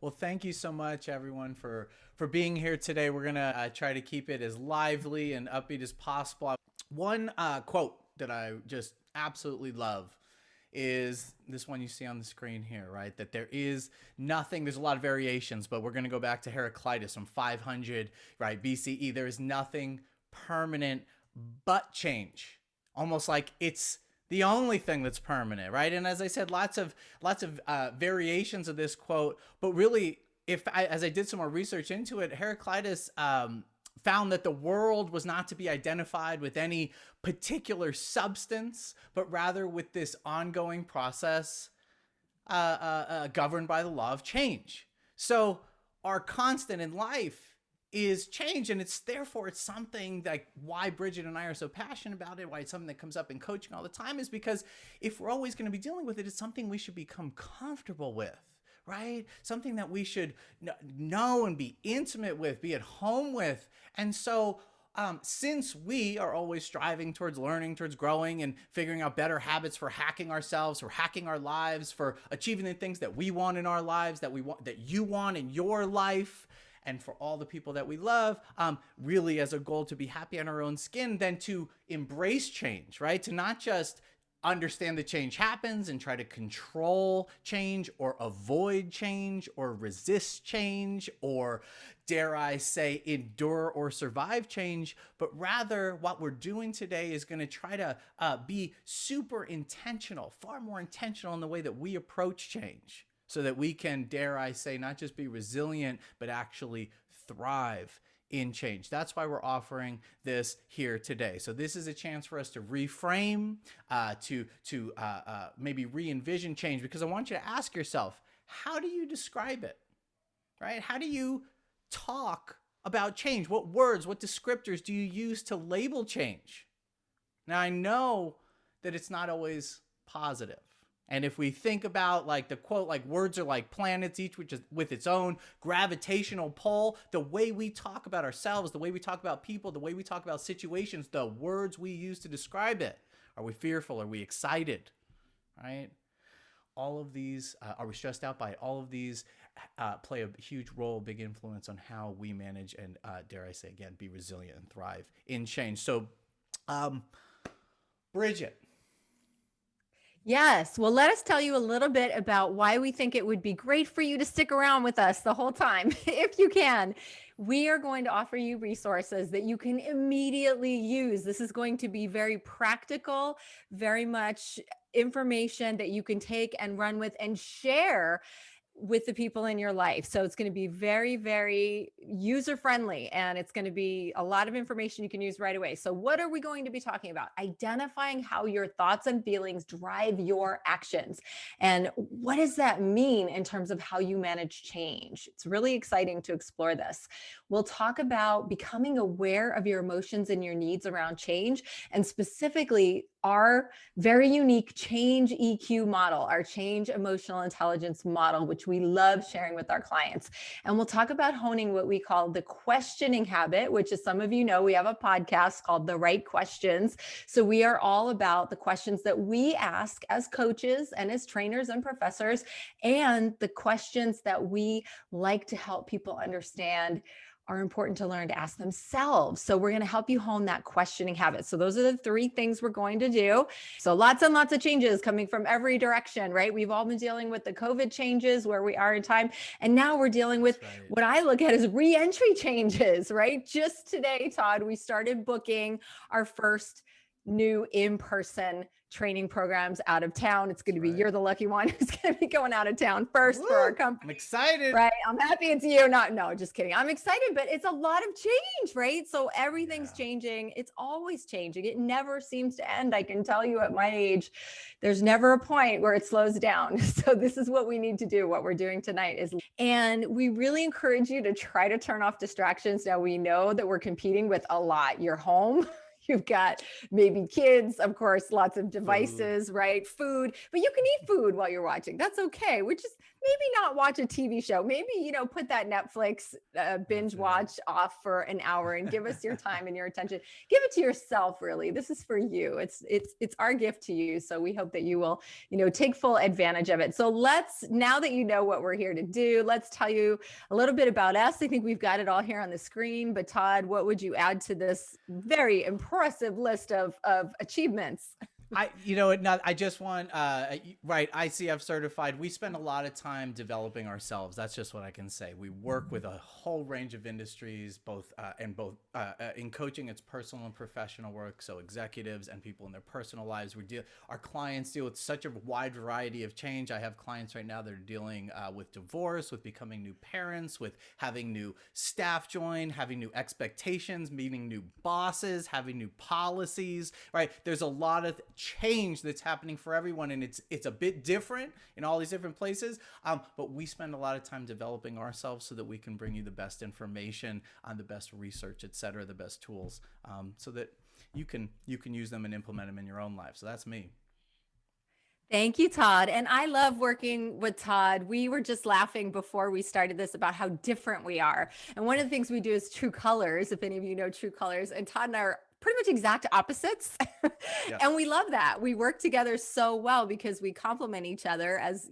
Well, thank you so much, everyone, for being here today. We're gonna try to keep it as lively and upbeat as possible. One quote that I just absolutely love is this one you see on the screen here, right? That there is nothing. There's a lot of variations, but we're gonna go back to Heraclitus from 500, right, BCE. There is nothing permanent but change. Almost like it's the only thing that's permanent, right? And as I said, lots of variations of this quote, but really, as I did some more research into it, Heraclitus found that the world was not to be identified with any particular substance, but rather with this ongoing process governed by the law of change. So our constant in life is change, and it's something like why Bridget and I are so passionate about it, why it's something that comes up in coaching all the time, is because if we're always going to be dealing with it, it's something we should become comfortable with, right? Something that we should know and be intimate with, be at home with. And so since we are always striving towards learning, towards growing and figuring out better habits for hacking ourselves, for hacking our lives, for achieving the things that we want in our lives, that we want, that you want in your life, and for all the people that we love, really as a goal to be happy in our own skin, then to embrace change, right? To not just understand that change happens and try to control change or avoid change or resist change or, dare I say, endure or survive change, but rather what we're doing today is going to try to be super intentional, far more intentional in the way that we approach change, so that we can, dare I say, not just be resilient, but actually thrive in change. That's why we're offering this here today. So this is a chance for us to reframe, to maybe re-envision change, because I want you to ask yourself, how do you describe it, right? How do you talk about change? What words, what descriptors do you use to label change? Now, I know that it's not always positive. And if we think about like the quote, like words are like planets, each which is with its own gravitational pull, the way we talk about ourselves, the way we talk about people, the way we talk about situations, the words we use to describe it. Are we fearful? Are we excited? Right? All of these, are we stressed out by it? All of these play a huge role, big influence on how we manage and, dare I say again, be resilient and thrive in change. So, Bridget. Yes. Well, let us tell you a little bit about why we think it would be great for you to stick around with us the whole time, if you can. We are going to offer you resources that you can immediately use. This is going to be very practical, very much information that you can take and run with and share with the people in your life. So it's going to be very, very user friendly, and it's going to be a lot of information you can use right away. So what are we going to be talking about? Identifying how your thoughts and feelings drive your actions. And what does that mean in terms of how you manage change? It's really exciting to explore this. We'll talk about becoming aware of your emotions and your needs around change, and specifically our very unique change EQ model, our change emotional intelligence model, which we love sharing with our clients. And we'll talk about honing what we call the questioning habit, which, as some of you know, we have a podcast called The Right Questions. So we are all about the questions that we ask as coaches and as trainers and professors, and the questions that we like to help people understand are important to learn to ask themselves. So we're going to help you hone that questioning habit. So those are the three things we're going to do. So lots and lots of changes coming from every direction, right? We've all been dealing with the COVID changes, where we are in time. And now we're dealing with what I look at as re-entry changes, right? Just today, Todd, we started booking our first new in-person training programs out of town. It's going to be, you're the lucky one who's going to be going out of town first for our company. I'm excited. Right. I'm happy it's you. No, just kidding. I'm excited, but it's a lot of change, right? So everything's changing. It's always changing. It never seems to end. I can tell you at my age, there's never a point where it slows down. So this is what we need to do. What we're doing tonight is, and we really encourage you to try to turn off distractions. Now we know that we're competing with a lot. Your home, You've got maybe kids, of course, lots of Food. devices, right? Food, but you can eat food while you're watching. That's okay. Which is maybe not watch a TV show. Maybe, put that Netflix binge That's it. watch off for an hour and give us your time and your attention. Give it to yourself, really. This is for you. It's our gift to you. So we hope that you will, take full advantage of it. So now that you know what we're here to do, let's tell you a little bit about us. I think we've got it all here on the screen, but Todd, what would you add to this very impressive list of achievements? I just want, right, ICF certified. We spend a lot of time developing ourselves. That's just what I can say. We work with a whole range of industries, both in coaching, it's personal and professional work. So executives and people in their personal lives, our clients deal with such a wide variety of change. I have clients right now that are dealing with divorce, with becoming new parents, with having new staff join, having new expectations, meeting new bosses, having new policies, right? There's a lot of change that's happening for everyone, and it's a bit different in all these different places, but we spend a lot of time developing ourselves so that we can bring you the best information on the best research, etc., the best tools, so that you can use them and implement them in your own life. So that's me. Thank you, Todd. And I love working with Todd. We were just laughing before we started this about how different we are. And one of the things we do is True Colors, if any of you know True Colors. And Todd and I are pretty much exact opposites. And Yes. we love that. We work together so well because we complement each other as,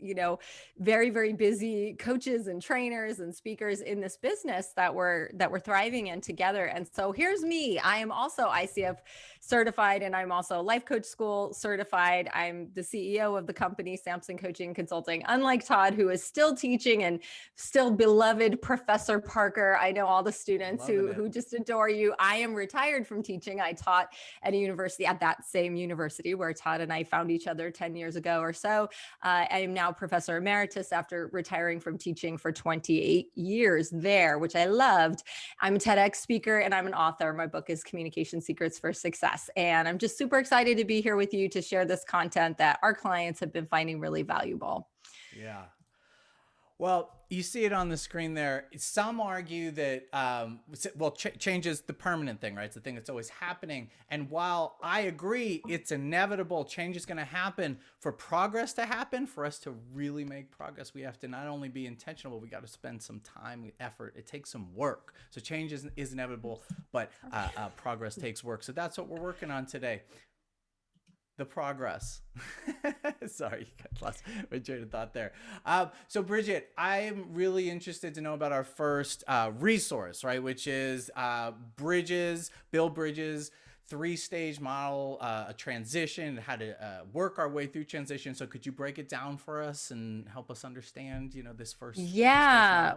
very, very busy coaches and trainers and speakers in this business that we're thriving in together. And so here's me. I am also ICF certified, and I'm also life coach school certified. I'm the CEO of the company Samson Coaching and Consulting. Unlike Todd, who is still teaching and still beloved Professor Parker. I know all the students Loving it. who just adore you. I am retired from teaching. I taught at a university, at that same university where Todd and I found each other 10 years ago or so. I am now Professor Emeritus after retiring from teaching for 28 years there, which I loved. I'm a TEDx speaker and I'm an author. My book is Communication Secrets for Success. And I'm just super excited to be here with you to share this content that our clients have been finding really valuable. Yeah. Well, you see it on the screen there. Some argue that, change is the permanent thing, right? It's the thing that's always happening. And while I agree it's inevitable, change is going to happen. For progress to happen, for us to really make progress, we have to not only be intentional, but we got to spend some time, effort. It takes some work. So change is inevitable, but progress takes work. So that's what we're working on today. The progress. Sorry, you lost my train of thought there. So Bridget, I'm really interested to know about our first resource, right? Which is Build Bridges, 3-stage model, a transition, how to work our way through transition. So could you break it down for us and help us understand, this first model? Yeah.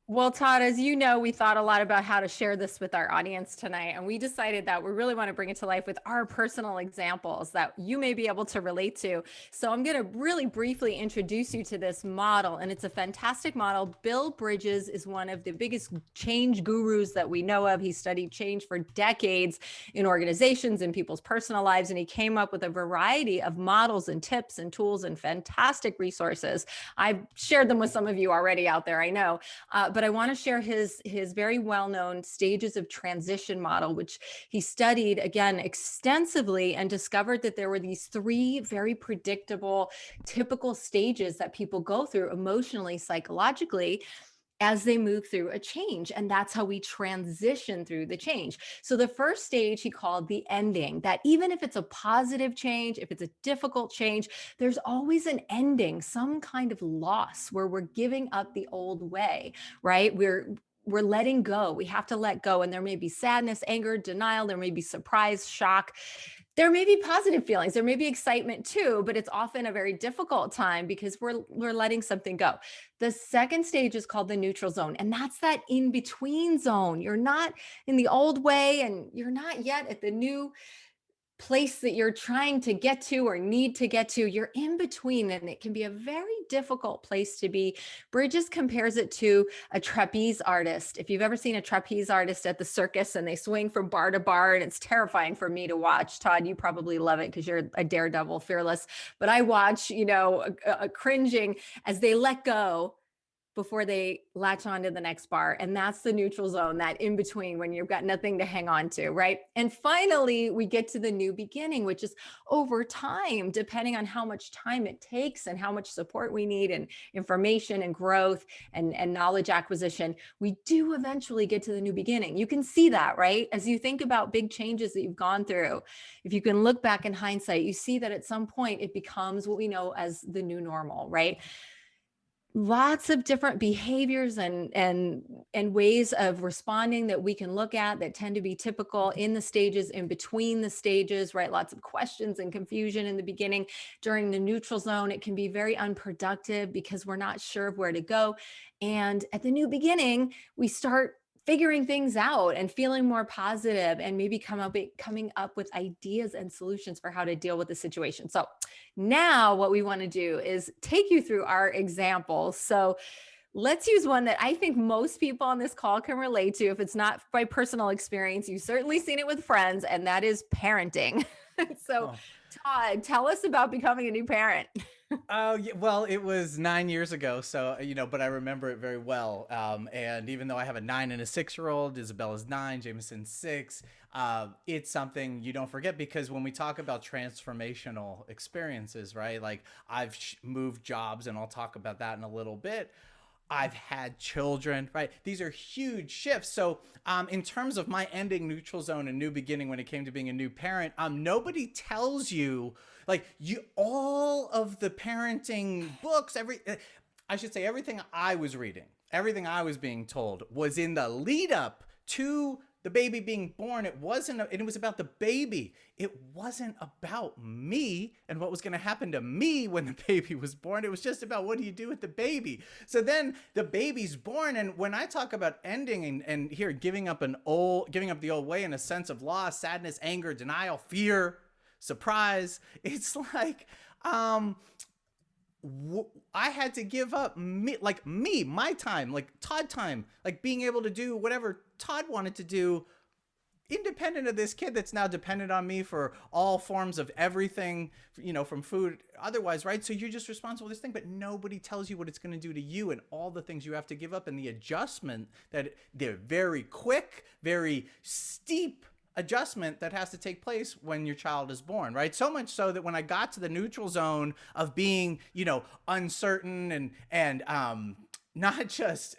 Well, Todd, as you know, we thought a lot about how to share this with our audience tonight, and we decided that we really want to bring it to life with our personal examples that you may be able to relate to. So I'm going to really briefly introduce you to this model, and it's a fantastic model. Bill Bridges is one of the biggest change gurus that we know of. He studied change for decades in organizations and people's personal lives, and he came up with a variety of models and tips and tools and fantastic resources. I've shared them with some of you already out there, I know. But I want to share his very well-known stages of transition model, which he studied again extensively and discovered that there were these 3 very predictable, typical stages that people go through emotionally, psychologically, as they move through a change. And that's how we transition through the change. So the first stage he called the ending, that even if it's a positive change, if it's a difficult change, there's always an ending, some kind of loss where we're giving up the old way, right? We're letting go. We have to let go. And there may be sadness, anger, denial. There may be surprise, shock. There may be positive feelings. There may be excitement too, but it's often a very difficult time because we're letting something go. The second stage is called the neutral zone, and that's that in between zone. You're not in the old way and you're not yet at the new place that you're trying to get to or need to get to. You're in between, and it can be a very difficult place to be. Bridges compares it to a trapeze artist. If you've ever seen a trapeze artist at the circus and they swing from bar to bar, and it's terrifying for me to watch. Todd, you probably love it because you're a daredevil, fearless. But I watch, cringing as they let go before they latch on to the next bar. And that's the neutral zone, that in between when you've got nothing to hang on to, right? And finally, we get to the new beginning, which is over time, depending on how much time it takes and how much support we need and information and growth and knowledge acquisition, we do eventually get to the new beginning. You can see that, right? As you think about big changes that you've gone through, if you can look back in hindsight, you see that at some point it becomes what we know as the new normal, right? Lots of different behaviors and ways of responding that we can look at that tend to be typical in the stages, in between the stages, right? Lots of questions and confusion in the beginning. During the neutral zone, it can be very unproductive because we're not sure of where to go. And at the new beginning, we start figuring things out and feeling more positive and maybe coming up with ideas and solutions for how to deal with the situation. So now what we want to do is take you through our examples. So let's use one that I think most people on this call can relate to. If it's not by personal experience, you've certainly seen it with friends, and that is parenting. So Oh. Todd, tell us about becoming a new parent. Oh, yeah, well, it was 9 years ago, so but I remember it very well. And even though I have a 9 and a 6-year-old, Isabella's 9, Jameson's 6, it's something you don't forget because when we talk about transformational experiences, right? Like I've moved jobs, and I'll talk about that in a little bit. I've had children, right? These are huge shifts. So, in terms of my ending neutral zone and new beginning when it came to being a new parent, nobody tells you all of the parenting books, I should say everything I was reading, everything I was being told was in the lead up to the baby being born. It was about the baby. It wasn't about me and what was going to happen to me when the baby was born. It was just about what do you do with the baby. So then the baby's born. And when I talk about ending and here giving up the old way in a sense of loss, sadness, anger, denial, fear, surprise, it's like, I had to give up my time, like Todd time, like being able to do whatever Todd wanted to do independent of this kid that's now dependent on me for all forms of everything, from food, otherwise, right? So you're just responsible for this thing, but nobody tells you what it's going to do to you and all the things you have to give up and the adjustment that they're very quick, very steep adjustment that has to take place when your child is born, right? So much so that when I got to the neutral zone of being, uncertain and not just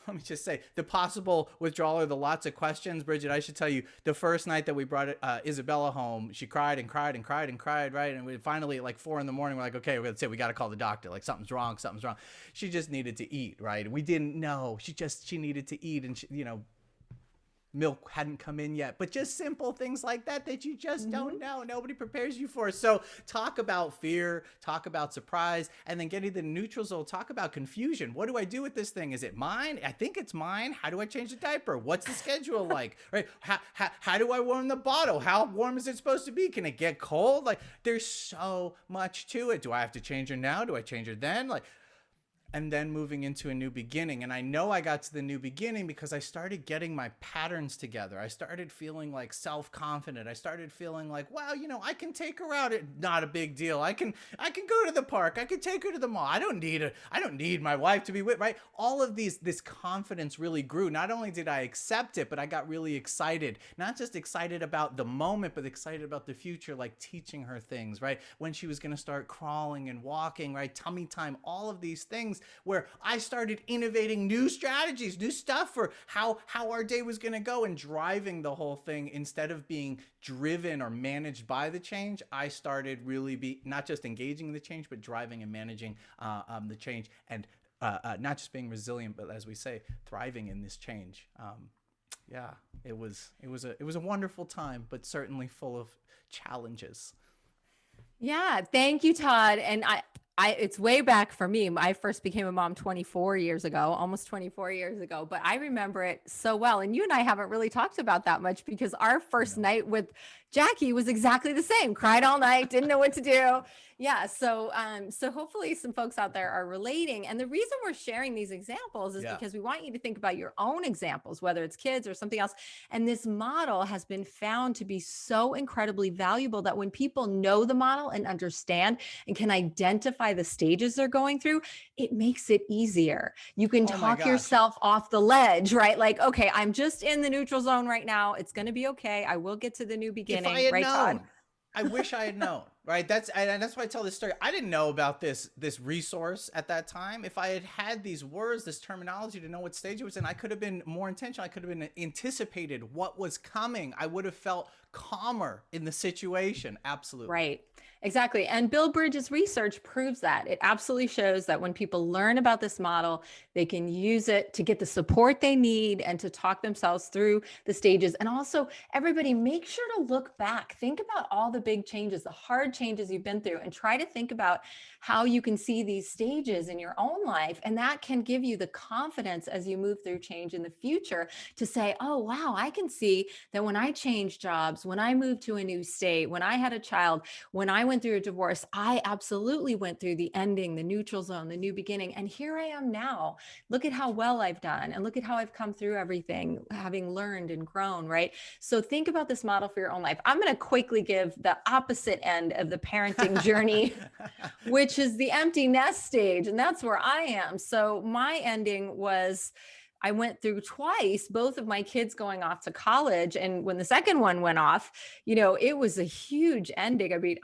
let me just say the possible withdrawal or the lots of questions. Bridget, I should tell you, the first night that we brought Isabella home, she cried and cried and cried and cried, right? And we finally, at like 4 a.m, we're like, okay, we got to call the doctor. Like something's wrong. She just needed to eat, right? We didn't know. She needed to eat, and milk hadn't come in yet, but just simple things like that you just don't know. Nobody prepares you for. So talk about fear, talk about surprise, and then getting the neutral zone, talk about confusion. What do I do with this thing? Is it mine? I think it's mine. How do I change the diaper? What's the schedule like? Right? How do I warm the bottle? How warm is it supposed to be? Can it get cold? Like there's so much to it. Do I have to change her now? Do I change her then? And then moving into a new beginning. And I know I got to the new beginning because I started getting my patterns together. I started feeling like self-confident. I started feeling like, wow, I can take her out. It's not a big deal. I can go to the park. I can take her to the mall. I don't need my wife to be with, right? All of this confidence really grew. Not only did I accept it, but I got really excited. Not just excited about the moment, but excited about the future, like teaching her things, right? When she was going to start crawling and walking, right? Tummy time, all of these things where I started innovating new strategies, new stuff for how our day was going to go and driving the whole thing instead of being driven or managed by the change. I started really not just engaging in the change, but driving and managing the change and not just being resilient, but as we say, thriving in this change. Yeah, it was a wonderful time, but certainly full of challenges. Yeah, thank you, Todd. And it's way back for me. I first became a mom 24 years ago, almost 24 years ago, but I remember it so well. And you and I haven't really talked about that much because our first night with Jackie was exactly the same, cried all night, didn't know what to do. Yeah. So hopefully some folks out there are relating. And the reason we're sharing these examples is Yeah. because we want you to think about your own examples, whether it's kids or something else. And this model has been found to be so incredibly valuable that when people know the model and understand and can identify the stages they're going through, it makes it easier. You can Oh my talk gosh. yourself off the ledge, right? Like, okay, I'm just in the neutral zone right now. It's going to be okay. I will get to the new If I beginning, had right, Todd? known, I wish I had known, right? That's why I tell this story. I didn't know about this resource at that time. If I had had these words, this terminology to know what stage it was in, I could have been more intentional. I could have been anticipated what was coming. I would have felt calmer in the situation. Absolutely. Right. Exactly. And Bill Bridges' research proves that. It absolutely shows that when people learn about this model, they can use it to get the support they need and to talk themselves through the stages. And also, everybody, make sure to look back. Think about all the big changes, the hard changes you've been through, and try to think about how you can see these stages in your own life. And that can give you the confidence as you move through change in the future to say, oh, wow, I can see that when I changed jobs, when I moved to a new state, when I had a child, when I went through a divorce, I absolutely went through the ending, the neutral zone, the new beginning. And here I am now. Look at how well I've done and look at how I've come through everything, having learned and grown, right? So think about this model for your own life. I'm going to quickly give the opposite end of the parenting journey, which is the empty nest stage. And that's where I am. So my ending was I went through twice, both of my kids going off to college. And when the second one went off, it was a huge ending. I mean,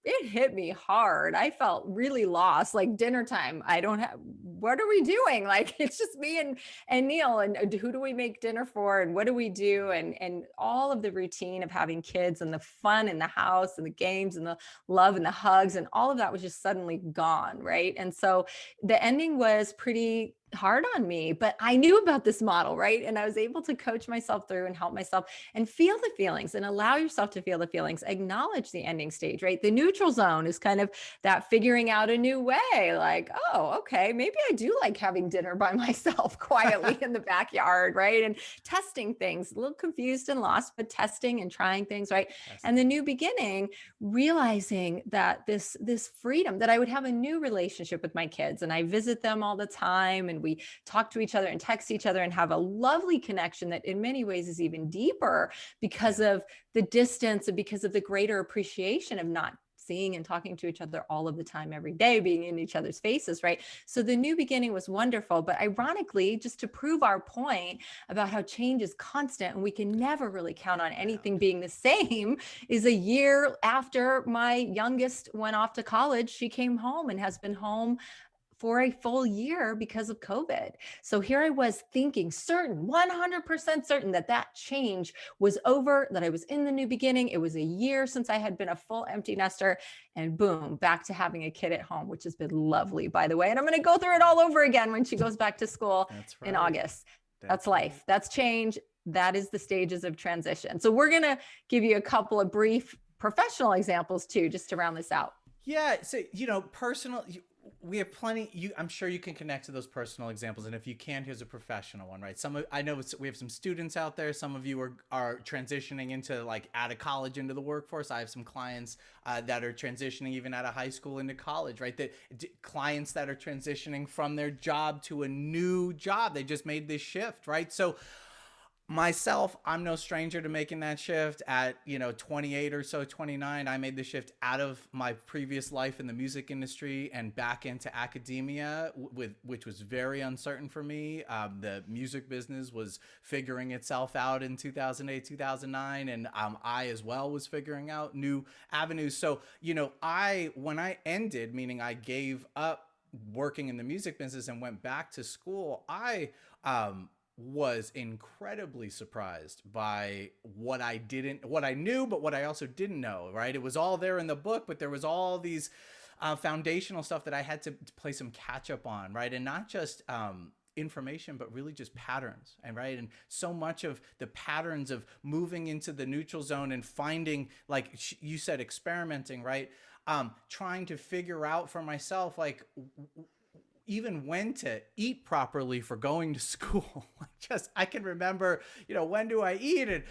it hit me hard. I felt really lost. Like dinner time, I don't have, what are we doing? Like it's just me and Neil, and who do we make dinner for? And what do we do? And all of the routine of having kids and the fun in the house and the games and the love and the hugs and all of that was just suddenly gone. Right. And so the ending was pretty hard on me, but I knew about this model, right? And I was able to coach myself through and help myself and feel the feelings and allow yourself to feel the feelings, acknowledge the ending stage, right? The neutral zone is kind of that figuring out a new way, like, oh, okay, maybe I do like having dinner by myself quietly in the backyard, right? And testing things, a little confused and lost, but testing and trying things, right? And the new beginning, realizing that this freedom that I would have a new relationship with my kids and I visit them all the time and we talk to each other and text each other and have a lovely connection that in many ways is even deeper because of the distance and because of the greater appreciation of not seeing and talking to each other all of the time, every day, being in each other's faces, right? So the new beginning was wonderful. But ironically, just to prove our point about how change is constant and we can never really count on anything being the same, is a year after my youngest went off to college, she came home and has been home for a full year because of COVID. So here I was thinking certain, 100% certain that change was over, that I was in the new beginning. It was a year since I had been a full empty nester, and boom, back to having a kid at home, which has been lovely, by the way. And I'm going to go through it all over again when she goes back to school in August. That's life. That's change. That is the stages of transition. So we're going to give you a couple of brief professional examples too, just to round this out. Yeah. So, personal, we have plenty. I'm sure you can connect to those personal examples. And if you can't, here's a professional one, right? I know we have some students out there. Some of you are transitioning into like out of college into the workforce. I have some clients that are transitioning even out of high school into college, right? Clients that are transitioning from their job to a new job. They just made this shift, right? So myself, I'm no stranger to making that shift at 28 or so, 29. I made the shift out of my previous life in the music industry and back into academia, which was very uncertain for me. The music business was figuring itself out in 2008, 2009, and I as well was figuring out new avenues. So when I ended, meaning I gave up working in the music business and went back to school, I was incredibly surprised by what I knew, but what I also didn't know, right? It was all there in the book, but there was all these foundational stuff that I had to play some catch up on, right? And not just information, but really just patterns, and right? And so much of the patterns of moving into the neutral zone and finding, like you said, experimenting, right? Trying to figure out for myself, like, even when to eat properly for going to school. I can remember, when do I eat? And,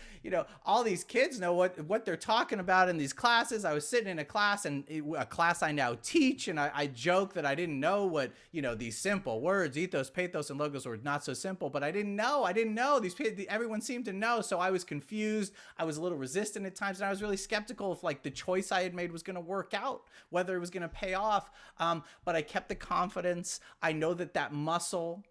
all these kids know what they're talking about in these classes. I was sitting in a class, and a class I now teach, and I joke that I didn't know what, these simple words, ethos, pathos, and logos, were not so simple, but I didn't know. Everyone seemed to know. So I was confused. I was a little resistant at times, and I was really skeptical if like the choice I had made was going to work out, whether it was going to pay off. But I kept the confidence. I know that muscle,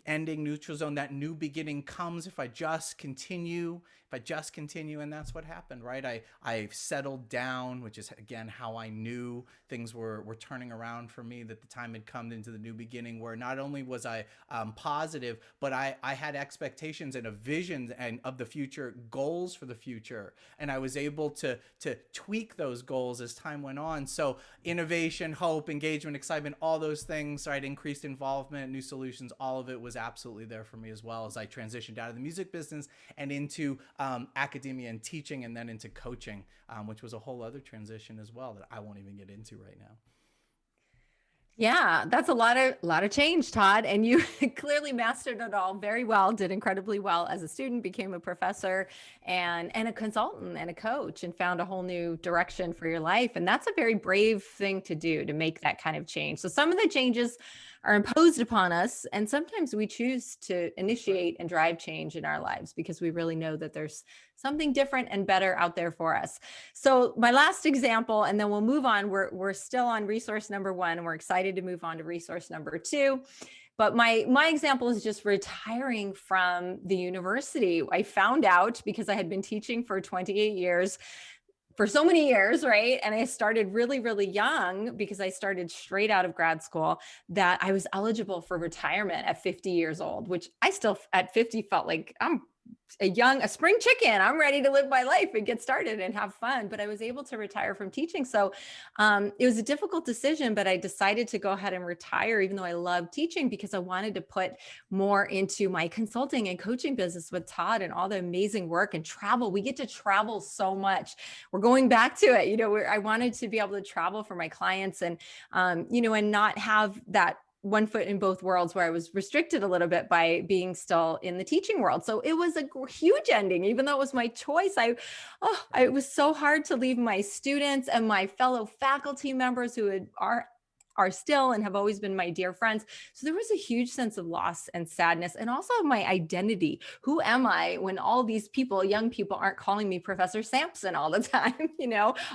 ending, neutral zone, that new beginning comes if I just continue. And that's what happened, right? I settled down, which is again how I knew things were turning around for me, that the time had come into the new beginning, where not only was I positive, but I had expectations and a vision and of the future, goals for the future, and I was able to tweak those goals as time went on. So innovation, hope, engagement, excitement, all those things, right? Increased involvement, new solutions, all of it was absolutely there for me, as well as I transitioned out of the music business and into academia and teaching, and then into coaching, which was a whole other transition as well that I won't even get into right now. Yeah, that's a lot of change, Todd. And you clearly mastered it all very well, did incredibly well as a student, became a professor and a consultant and a coach, and found a whole new direction for your life. And that's a very brave thing to do, to make that kind of change. So some of the changes are imposed upon us, and sometimes we choose to initiate and drive change in our lives because we really know that there's something different and better out there for us. So my last example, and then we'll move on. We're still on resource number 1, and we're excited to move on to resource number 2. But my example is just retiring from the university. I found out, because I had been teaching for 28 years, for so many years, right? And I started really, really young, because I started straight out of grad school, that I was eligible for retirement at 50 years old, which I still at 50 felt like I'm a spring chicken. I'm ready to live my life and get started and have fun. But I was able to retire from teaching. So it was a difficult decision, but I decided to go ahead and retire, even though I loved teaching, because I wanted to put more into my consulting and coaching business with Todd and all the amazing work and travel. We get to travel so much. We're going back to it. I wanted to be able to travel for my clients, and, and not have that one foot in both worlds, where I was restricted a little bit by being still in the teaching world. So it was a huge ending, even though it was my choice. It was so hard to leave my students and my fellow faculty members who are still and have always been my dear friends. So there was a huge sense of loss and sadness, and also my identity. Who am I when all these people, young people, aren't calling me Professor Sampson all the time?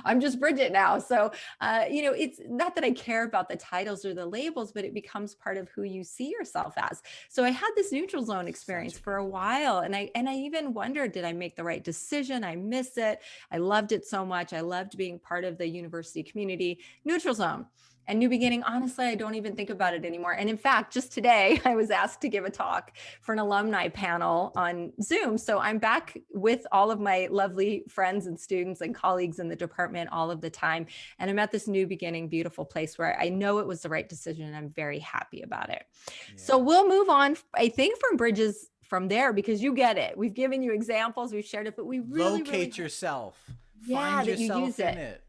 I'm just Bridget now. So, it's not that I care about the titles or the labels, but it becomes part of who you see yourself as. So I had this neutral zone experience for a while. And I even wondered, did I make the right decision? I miss it. I loved it so much. I loved being part of the university community. Neutral zone. And new beginning, honestly, I don't even think about it anymore. And in fact, just today, I was asked to give a talk for an alumni panel on Zoom. So I'm back with all of my lovely friends and students and colleagues in the department all of the time. And I'm at this new beginning, beautiful place where I know it was the right decision, and I'm very happy about it. Yeah. So we'll move on, I think, from bridges from there, because you get it. We've given you examples, we've shared it, but we really locate yourself. Yeah, Find that yourself you use in it.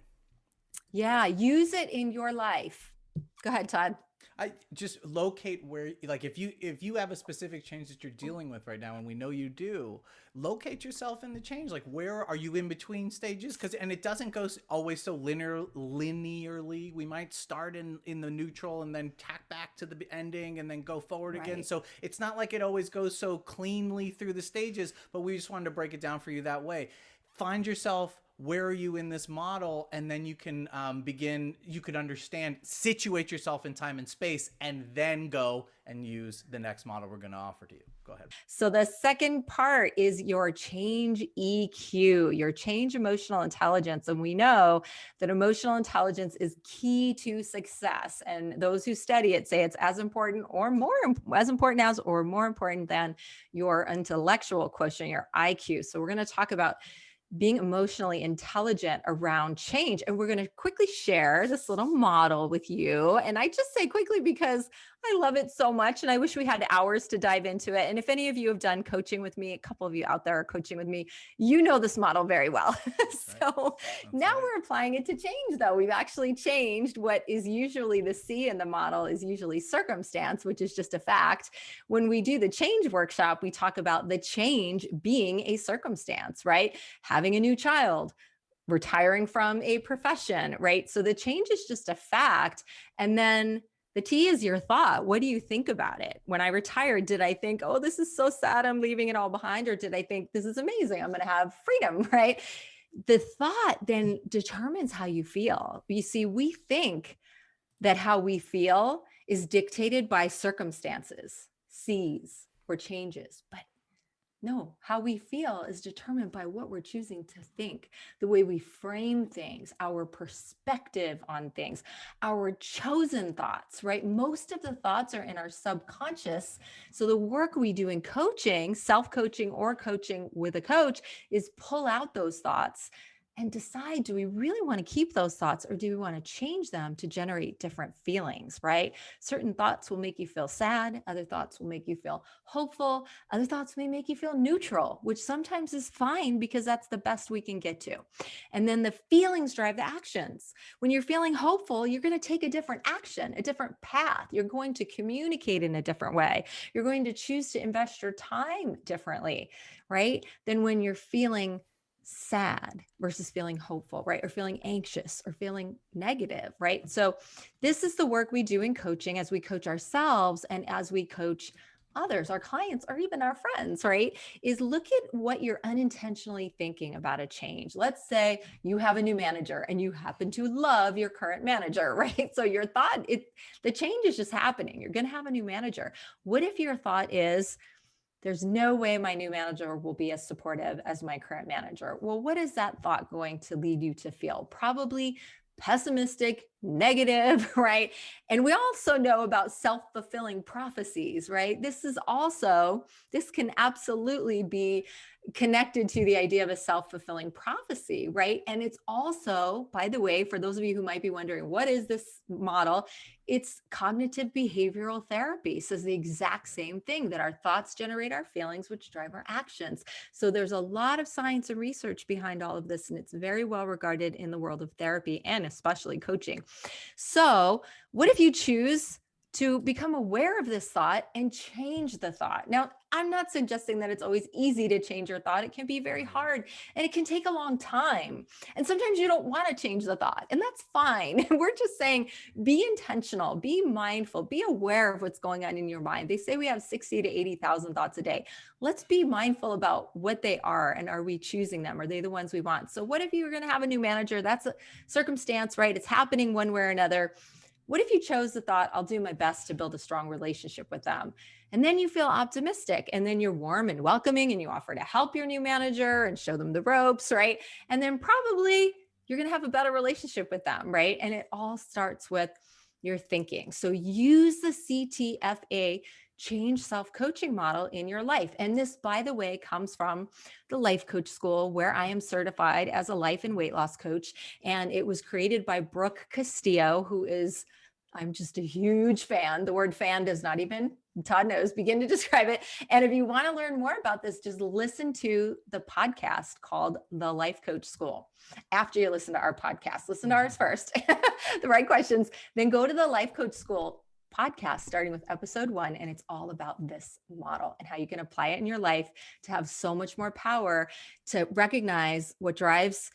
Yeah, use it in your life. Go ahead, Todd. I just locate where, like, if you have a specific change that you're dealing with right now, and we know you do, locate yourself in the change. Like, where are you in between stages? And it doesn't go always so linearly. We might start in the neutral and then tack back to the ending and then go forward again. So it's not like it always goes so cleanly through the stages, but we just wanted to break it down for you that way. Find yourself. Where are you in this model? And then you can you could understand, situate yourself in time and space, and then go and use the next model we're going to offer to you. Go ahead. So the second part is your change EQ, your change emotional intelligence. And we know that emotional intelligence is key to success. And those who study it say it's as important or more important than your intellectual quotient, your IQ. So we're going to talk about being emotionally intelligent around change. And we're going to quickly share this little model with you. And I just say quickly because I love it so much. And I wish we had hours to dive into it. And if any of you have done coaching with me, a couple of you out there are coaching with me, you know this model very well. That's right. So That's now right. we're applying it to change, though. We've actually changed what is usually the C in the model is usually circumstance, which is just a fact. When we do the change workshop, we talk about the change being a circumstance, right? Having a new child, retiring from a profession, right? So the change is just a fact. And then the T is your thought. What do you think about it? When I retired, did I think, oh, this is so sad, I'm leaving it all behind? Or did I think this is amazing, I'm going to have freedom, right? The thought then determines how you feel. You see, we think that how we feel is dictated by circumstances, C's, or changes, but no, how we feel is determined by what we're choosing to think, the way we frame things, our perspective on things, our chosen thoughts, right? Most of the thoughts are in our subconscious. So the work we do in coaching, self-coaching or coaching with a coach, is pull out those thoughts and decide, do we really want to keep those thoughts or do we want to change them to generate different feelings, right? Certain thoughts will make you feel sad. Other thoughts will make you feel hopeful. Other thoughts may make you feel neutral, which sometimes is fine because that's the best we can get to. And then the feelings drive the actions. When you're feeling hopeful, you're going to take a different action, a different path. You're going to communicate in a different way. You're going to choose to invest your time differently, right? Than when you're feeling sad versus feeling hopeful, right? Or feeling anxious or feeling negative, right? So this is the work we do in coaching as we coach ourselves and as we coach others, our clients, or even our friends, right? Is look at what you're unintentionally thinking about a change. Let's say you have a new manager and you happen to love your current manager, right? So your thought, the change is just happening. You're going to have a new manager. What if your thought is, there's no way my new manager will be as supportive as my current manager? Well, what is that thought going to lead you to feel? Probably pessimistic, negative, right? And we also know about self-fulfilling prophecies, right? This can absolutely be connected to the idea of a self-fulfilling prophecy, right? And it's also, by the way, for those of you who might be wondering, what is this model? It's cognitive behavioral therapy. Says the exact same thing, that our thoughts generate our feelings, which drive our actions. So there's a lot of science and research behind all of this, and it's very well regarded in the world of therapy and especially coaching. So what if you choose to become aware of this thought and change the thought? Now, I'm not suggesting that it's always easy to change your thought. It can be very hard and it can take a long time. And sometimes you don't want to change the thought, and that's fine. We're just saying, be intentional, be mindful, be aware of what's going on in your mind. They say we have 60 to 80,000 thoughts a day. Let's be mindful about what they are, and are we choosing them? Are they the ones we want? So what if you're going to have a new manager? That's a circumstance, right? It's happening one way or another. What if you chose the thought, I'll do my best to build a strong relationship with them? And then you feel optimistic, and then you're warm and welcoming, and you offer to help your new manager and show them the ropes, right? And then probably you're going to have a better relationship with them, right? And it all starts with your thinking. So use the CTFA change self-coaching model in your life. And this, by the way, comes from the Life Coach School, where I am certified as a life and weight loss coach. And it was created by Brooke Castillo, who is, I'm just a huge fan. The word fan does not even, Todd knows, begin to describe it. And if you want to learn more about this, just listen to the podcast called The Life Coach School. After you listen to our podcast, listen to ours first, the right questions, then go to the Life Coach School podcast, starting with episode 1. And it's all about this model and how you can apply it in your life to have so much more power to recognize what drives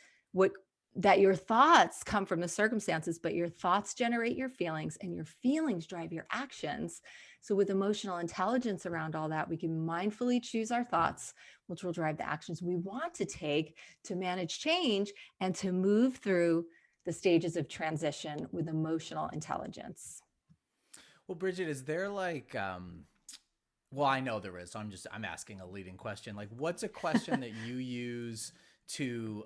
that your thoughts come from the circumstances, but your thoughts generate your feelings and your feelings drive your actions. So with emotional intelligence around all that, we can mindfully choose our thoughts, which will drive the actions we want to take to manage change and to move through the stages of transition with emotional intelligence. Well, Bridget, is there like, well, I know there is. So I'm asking a leading question. Like, what's a question that you use to,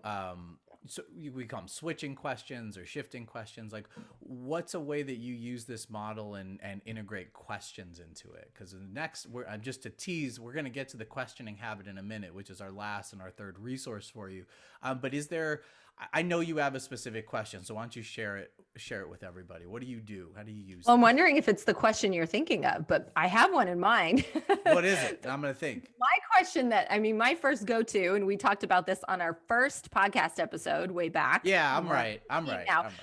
so we call them switching questions or shifting questions. Like, what's a way that you use this model and integrate questions into it? Because the next, just to tease, we're going to get to the questioning habit in a minute, which is our last and our third resource for you. But is there I know you have a specific question, so why don't you share it with everybody? What do you do? How do you use Well, I'm this? wondering if it's the question you're thinking of, but I have one in mind. What is it? I'm gonna think. My question that, I mean, my first go-to, and we talked about this on our first podcast episode way back. Yeah, I'm We're on right. I'm 15 right. now. I'm right.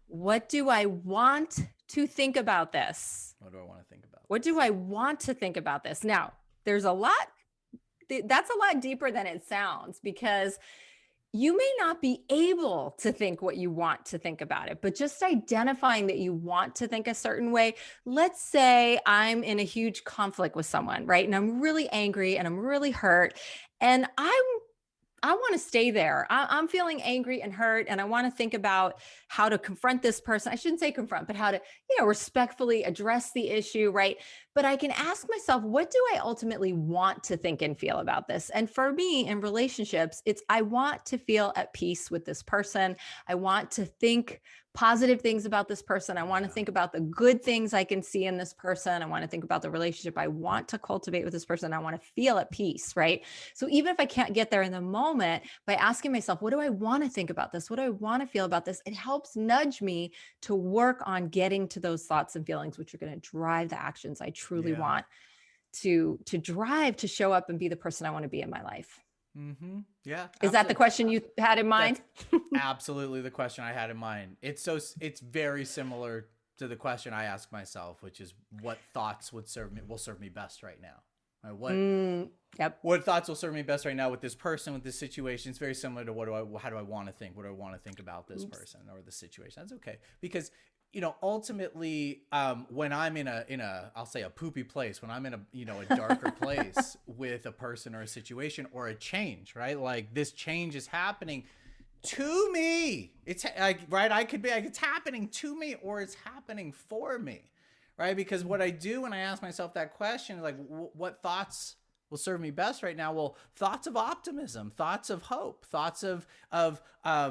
What do I want to think about this? What do I want to think about? What do I want to think about this? Now, there's a lot, that's a lot deeper than it sounds, because you may not be able to think what you want to think about it, but just identifying that you want to think a certain way. Let's say I'm in a huge conflict with someone, right? And I'm really angry and I'm really hurt. And I want to stay there. I'm feeling angry and hurt, and I want to think about how to confront this person. I shouldn't say confront, but how to, respectfully address the issue, right? But I can ask myself, what do I ultimately want to think and feel about this? And for me in relationships, it's I want to feel at peace with this person. I want to think positive things about this person. I want to think about the good things I can see in this person. I want to think about the relationship I want to cultivate with this person. I want to feel at peace, right? So even if I can't get there in the moment, by asking myself, what do I want to think about this? What do I want to feel about this? It helps nudge me to work on getting to those thoughts and feelings, which are going to drive the actions I truly want to drive to show up and be the person I want to be in my life. Mm-hmm. Yeah. Is that the question you had in mind? That's absolutely the question I had in mind. It's very similar to the question I ask myself, which is what thoughts will serve me best right now. Right? What thoughts will serve me best right now with this person, with this situation? It's very similar to how do I want to think? What do I want to think about this person or the situation? That's okay. Because ultimately, when I'm in a, I'll say a poopy place, when I'm in a darker place with a person or a situation or a change, right? Like this change is happening to me. It's like, right. It's happening to me or it's happening for me, right? Because what I do when I ask myself that question, like what thoughts will serve me best right now? Well, thoughts of optimism, thoughts of hope, thoughts of I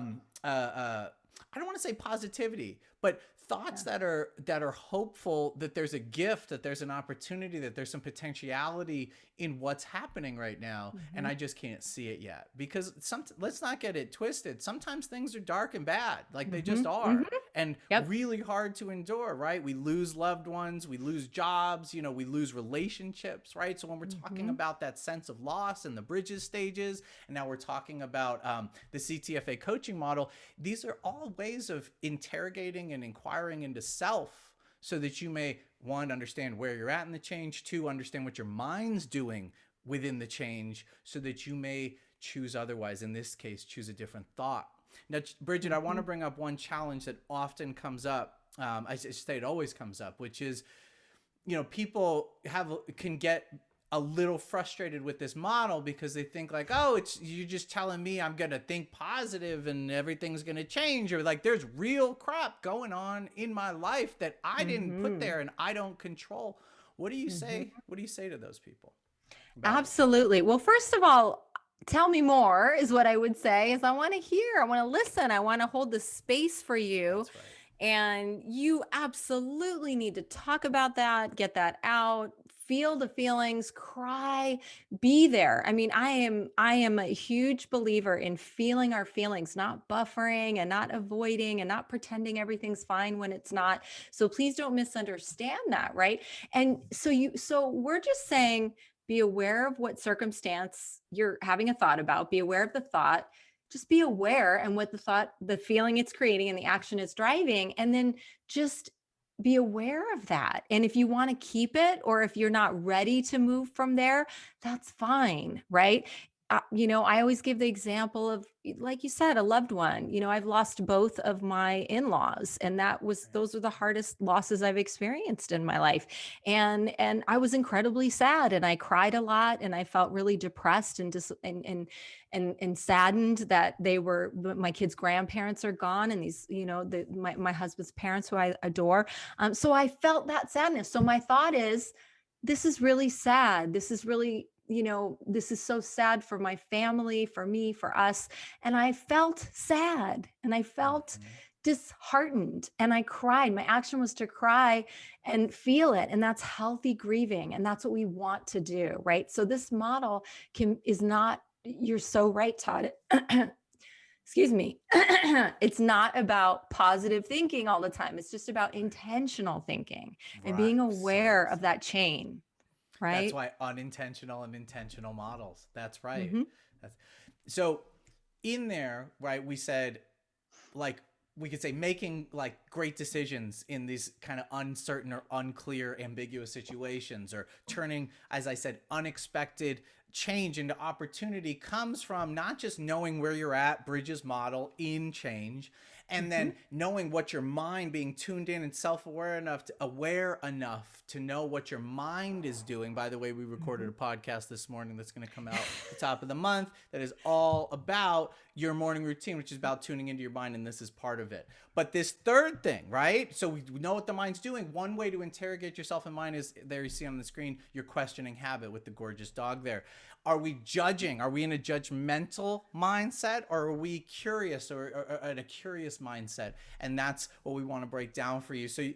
don't want to say positivity, but thoughts that are hopeful, that there's a gift, that there's an opportunity, that there's some potentiality in what's happening right now. And I just can't see it yet, because let's not get it twisted. Sometimes things are dark and bad, like they just are, and really hard to endure, right? We lose loved ones, we lose jobs, we lose relationships, right? So when we're talking about that sense of loss and the bridges stages, and now we're talking about the CTFA coaching model, these are all ways of interrogating and inquiring into self, so that you may, one, understand where you're at in the change, two, understand what your mind's doing within the change, so that you may choose otherwise. In this case, choose a different thought. Now, Bridget, I want to bring up one challenge that often comes up. I should say it always comes up, which is, people can get a little frustrated with this model because they think like, oh, you're just telling me I'm going to think positive and everything's going to change, or like there's real crap going on in my life that I didn't put there and I don't control. What do you say? What do you say to those people? Absolutely. Well, first of all, tell me more is what I would say. Is I want to hear, I want to listen, I want to hold the space for you. That's right. And you absolutely need to talk about that, get that out, feel the feelings, cry, be there. I mean, I am a huge believer in feeling our feelings, not buffering and not avoiding and not pretending everything's fine when it's not. So please don't misunderstand that, right? And so we're just saying, be aware of what circumstance you're having a thought about, be aware of the thought, just be aware and what the feeling it's creating and the action it's driving, and then just be aware of that. And if you want to keep it, or if you're not ready to move from there, that's fine, right? I always give the example of, like you said, a loved one. I've lost both of my in-laws, and those are the hardest losses I've experienced in my life. And I was incredibly sad, and I cried a lot, and I felt really depressed and and saddened that my kids' grandparents are gone, and these, my husband's parents, who I adore. So I felt that sadness. So my thought is, this is really sad. This is really, this is so sad for my family, for me, for us. And I felt sad, and I felt disheartened, and I cried. My action was to cry and feel it. And that's healthy grieving. And that's what we want to do, right? So this model is not, you're so right, Todd. excuse me, it's not about positive thinking all the time. It's just about intentional thinking and Right. being So aware of that chain, that's right? why unintentional and intentional models. That's right. Mm-hmm. That's, so in there, right, we said, like, we could say making like great decisions in these kind of uncertain or unclear, ambiguous situations, or turning, as I said, unexpected change into opportunity comes from not just knowing where you're at, Bridges' model in change, and Mm-hmm. then knowing what your mind, being tuned in and self-aware enough to aware enough to know what your mind is doing. By the way, we recorded a podcast this morning that's going to come out at the top of the month that is all about your morning routine, which is about tuning into your mind, and this is part of it. But this third thing, right? So we know what the mind's doing. One way to interrogate yourself in mind is, there you see on the screen, your questioning habit with the gorgeous dog there. Are we judging? Are we in a judgmental mindset, or are we curious, or in a curious mindset? And that's what we want to break down for you. So,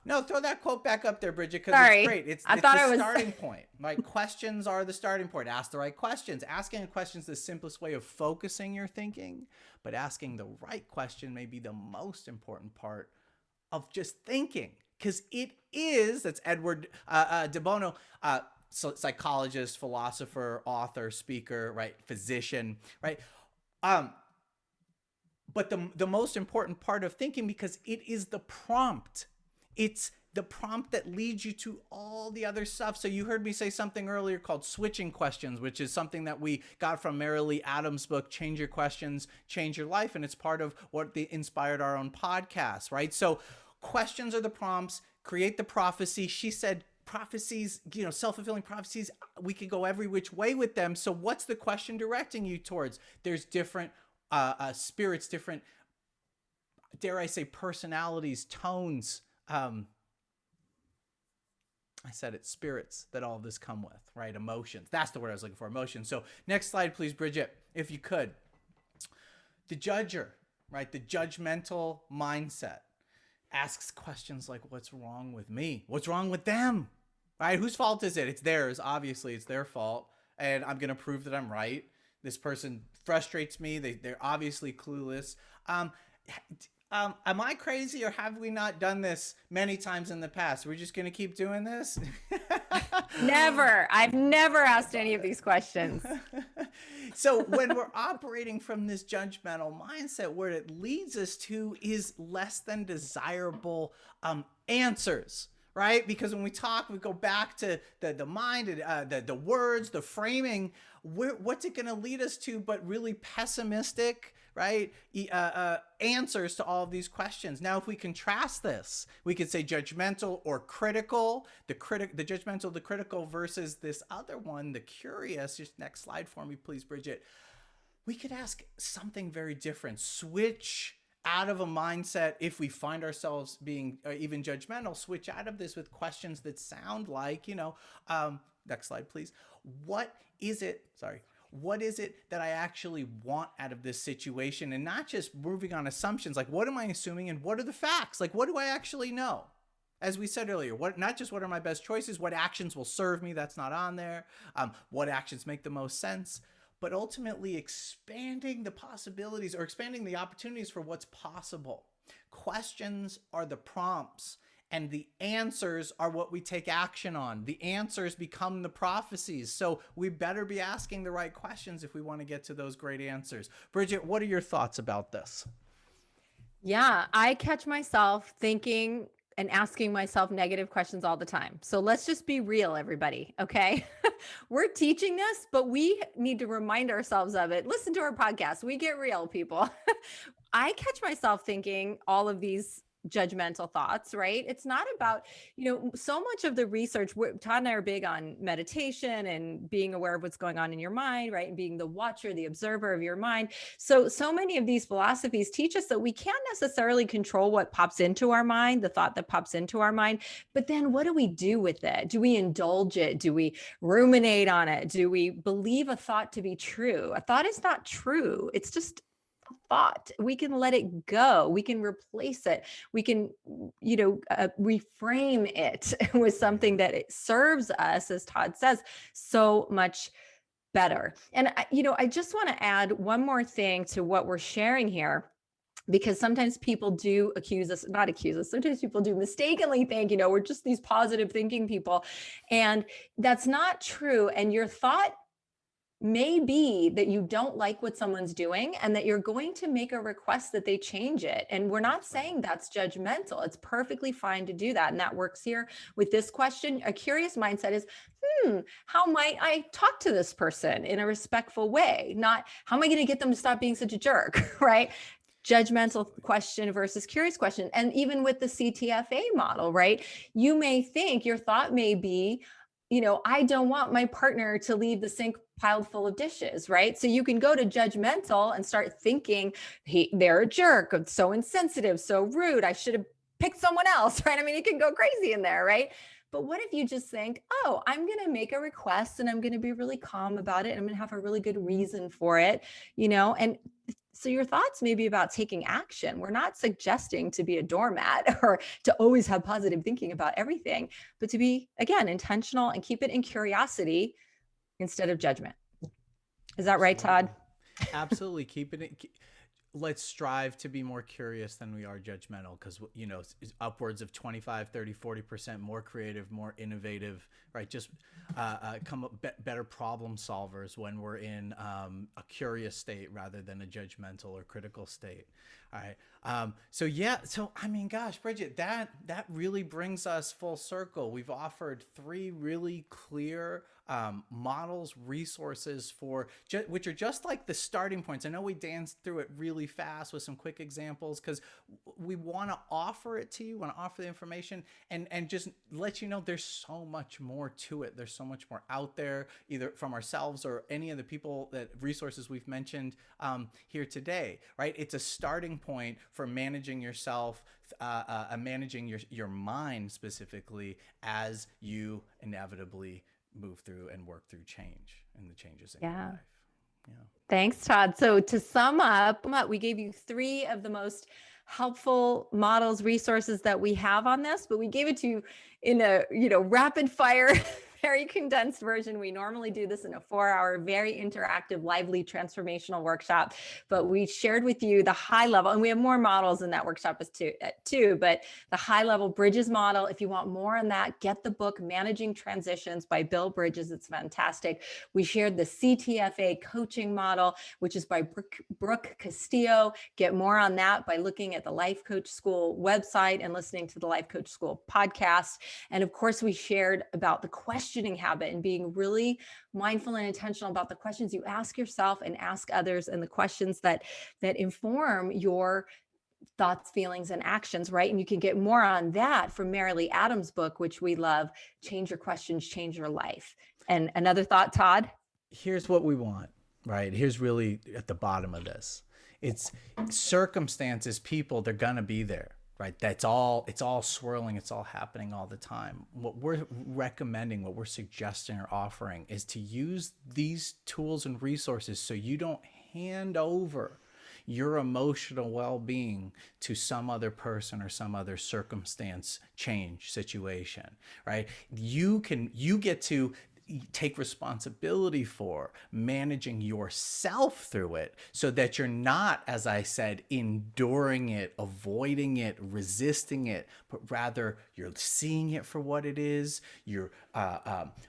no, throw that quote back up there, Bridget, because it's Sorry. great. It's I the thought I was starting point. Right? Questions are the starting point. Ask the right questions. Asking a question is the simplest way of focusing your thinking, but asking the right question may be the most important part of just thinking, because it is, that's Edward de Bono, psychologist, philosopher, author, speaker, right, physician, right? But the most important part of thinking, because it is the prompt. It's the prompt that leads you to all the other stuff. So you heard me say something earlier called switching questions, which is something that we got from Marilee Adams' book, Change Your Questions, Change Your Life. And it's part of what inspired our own podcast, right? So questions are the prompts, create the prophecy. She said prophecies, self-fulfilling prophecies, we could go every which way with them. So what's the question directing you towards? There's different spirits, different, dare I say, personalities, tones. I said it, spirits that all of this come with, right? Emotions. That's the word I was looking for, emotions. So next slide, please, Bridget, if you could. The judger, right? The judgmental mindset asks questions like, what's wrong with me? What's wrong with them? Right? Whose fault is it? It's theirs. Obviously, it's their fault. And I'm going to prove that I'm right. This person frustrates me. They're obviously clueless. Am I crazy, or have we not done this many times in the past? We're just going to keep doing this? never. I've never asked any of these questions. So when we're operating from this judgmental mindset, where it leads us to is less than desirable answers, right? Because when we talk, we go back to the mind, the words, the framing. What's it going to lead us to but really pessimistic, right? Answers to all of these questions. Now, if we contrast this, we could say judgmental or critical, the judgmental, the critical, versus this other one, the curious. Just next slide for me, please, Bridget. We could ask something very different. Switch out of a mindset, if we find ourselves being even judgmental, switch out of this with questions that sound like, next slide, please. What is it that I actually want out of this situation? And not just moving on assumptions, like, what am I assuming and what are the facts? Like, what do I actually know? As we said earlier, not just what are my best choices, what actions will serve me, that's not on there. What actions make the most sense, but ultimately expanding the possibilities, or expanding the opportunities for what's possible. Questions are the prompts, and the answers are what we take action on. The answers become the prophecies. So we better be asking the right questions if we want to get to those great answers. Bridget, what are your thoughts about this? Yeah, I catch myself thinking and asking myself negative questions all the time. So let's just be real, everybody. Okay. We're teaching this, but we need to remind ourselves of it. Listen to our podcast. We get real, people. I catch myself thinking all of these judgmental thoughts, right? It's not about, so much of the research, Todd and I are big on meditation and being aware of what's going on in your mind, right? And being the watcher, the observer of your mind. So many of these philosophies teach us that we can't necessarily control what pops into our mind, the thought that pops into our mind, but then what do we do with it? Do we indulge it? Do we ruminate on it? Do we believe a thought to be true? A thought is not true. It's just thought. We can let it go. We can replace it. We can, reframe it with something that it serves us, as Todd says, so much better. And I just want to add one more thing to what we're sharing here, because sometimes people do not accuse us. Sometimes people do mistakenly think, we're just these positive thinking people. And that's not true. And your thought may be that you don't like what someone's doing and that you're going to make a request that they change it. And we're not saying that's judgmental. It's perfectly fine to do that. And that works here with this question. A curious mindset is, how might I talk to this person in a respectful way? Not how am I going to get them to stop being such a jerk, right? Judgmental question versus curious question. And even with the CTFA model, right? You may think, your thought may be, I don't want my partner to leave the sink piled full of dishes, right? So you can go to judgmental and start thinking, they're a jerk, so insensitive, so rude, I should have picked someone else, right? I mean, you can go crazy in there, right? But what if you just think, oh, I'm going to make a request and I'm going to be really calm about it. I'm going to have a really good reason for it, and so your thoughts may be about taking action. We're not suggesting to be a doormat or to always have positive thinking about everything, but to be, again, intentional and keep it in curiosity instead of judgment. Is that right, Todd? Absolutely. Keep it. Let's strive to be more curious than we are judgmental, because upwards of 25, 30, 40% more creative, more innovative, right? Just come up better problem solvers when we're in a curious state rather than a judgmental or critical state. All right. So I mean, gosh, Bridget, that really brings us full circle. We've offered 3 really clear models, resources which are just like the starting points. I know we danced through it really fast with some quick examples because we want to offer it to you, want to offer the information and just let you know there's so much more to it. There's so much more out there, either from ourselves or any of the resources we've mentioned here today, right? It's a starting point for managing yourself, managing your mind specifically as you inevitably move through and work through change and the changes in your life. Yeah. Thanks, Todd. So to sum up, we gave you 3 of the most helpful models, resources that we have on this, but we gave it to you in a, rapid fire, very condensed version. We normally do this in a 4-hour, very interactive, lively, transformational workshop, but we shared with you the high level, and we have more models in that workshop too, but the high level Bridges model. If you want more on that, get the book Managing Transitions by Bill Bridges. It's fantastic. We shared the CTFA coaching model, which is by Brooke Castillo. Get more on that by looking at the Life Coach School website and listening to the Life Coach School podcast. And of course, we shared about the questioning habit and being really mindful and intentional about the questions you ask yourself and ask others, and the questions that inform your thoughts, feelings, and actions, right? And you can get more on that from Marilee Adams' book, which we love, Change Your Questions, Change Your Life. And another thought, Todd? Here's what we want, right? Here's really at the bottom of this. It's circumstances, people, they're going to be there. Right. It's all swirling. It's all happening all the time. What we're recommending, what we're suggesting or offering is to use these tools and resources so you don't hand over your emotional well-being to some other person or some other circumstance change situation, right? You get to take responsibility for managing yourself through it so that you're not, as I said, enduring it, avoiding it, resisting it, but rather you're seeing it for what it is, you're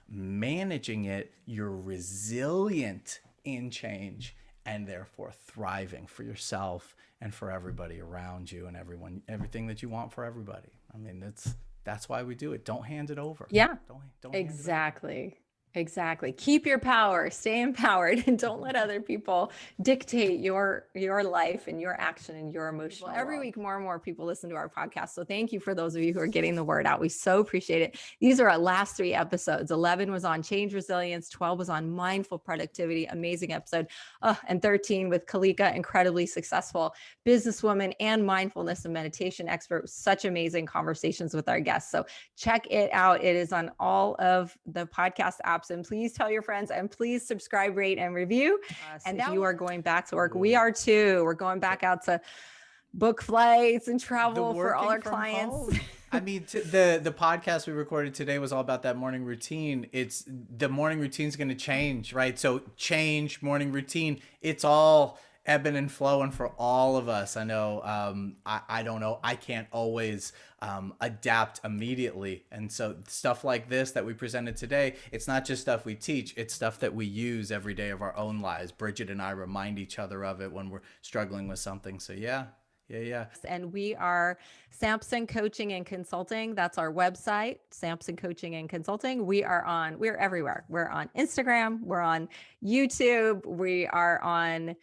managing it, you're resilient in change, and therefore thriving for yourself and for everybody around you and everything that you want for everybody. I mean, that's why we do it. Don't hand it over. Yeah, don't exactly. Exactly. Keep your power, stay empowered, and don't let other people dictate your life and your action and your emotional. Every week, more and more people listen to our podcast. So thank you for those of you who are getting the word out. We so appreciate it. These are our last 3 episodes. 11 was on change resilience. 12 was on mindful productivity. Amazing episode. And 13 with Kalika, incredibly successful businesswoman and mindfulness and meditation expert. Such amazing conversations with our guests. So check it out. It is on all of the podcast apps. And please tell your friends, and please subscribe, rate, and review. And if you are going back to work, we are too. We're going back out to book flights and The travel for all working our from clients. home. I mean, the podcast we recorded today was all about that morning routine. It's the morning routine is going to change, right? So change morning routine. It's all ebbing and flowing for all of us. I know. I don't know. I can't always adapt immediately, and so stuff like this that we presented today, it's not just stuff we teach. It's stuff that we use every day of our own lives. Bridget and I remind each other of it when we're struggling with something. So yeah. Yeah, yeah. And we are Sampson Coaching and Consulting. That's our website, Sampson Coaching and Consulting. We're everywhere. We're on Instagram, we're on YouTube, we are on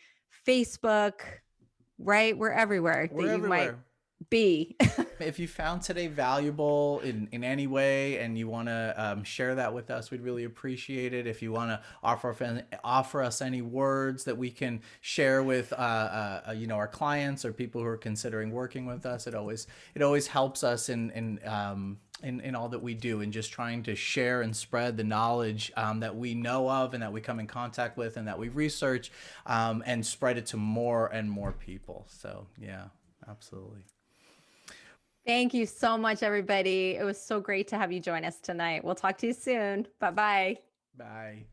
Facebook, right? We're everywhere that We're you might everywhere. be. If you found today valuable in any way and you want to share that with us, we'd really appreciate it. If you want to offer us any words that we can share with our clients or people who are considering working with us, it always helps us in all that we do, and just trying to share and spread the knowledge that we know of and that we come in contact with and that we research, and spread it to more and more people. So yeah, absolutely. Thank you so much, everybody. It was so great to have you join us tonight. We'll talk to you soon. Bye bye. Bye.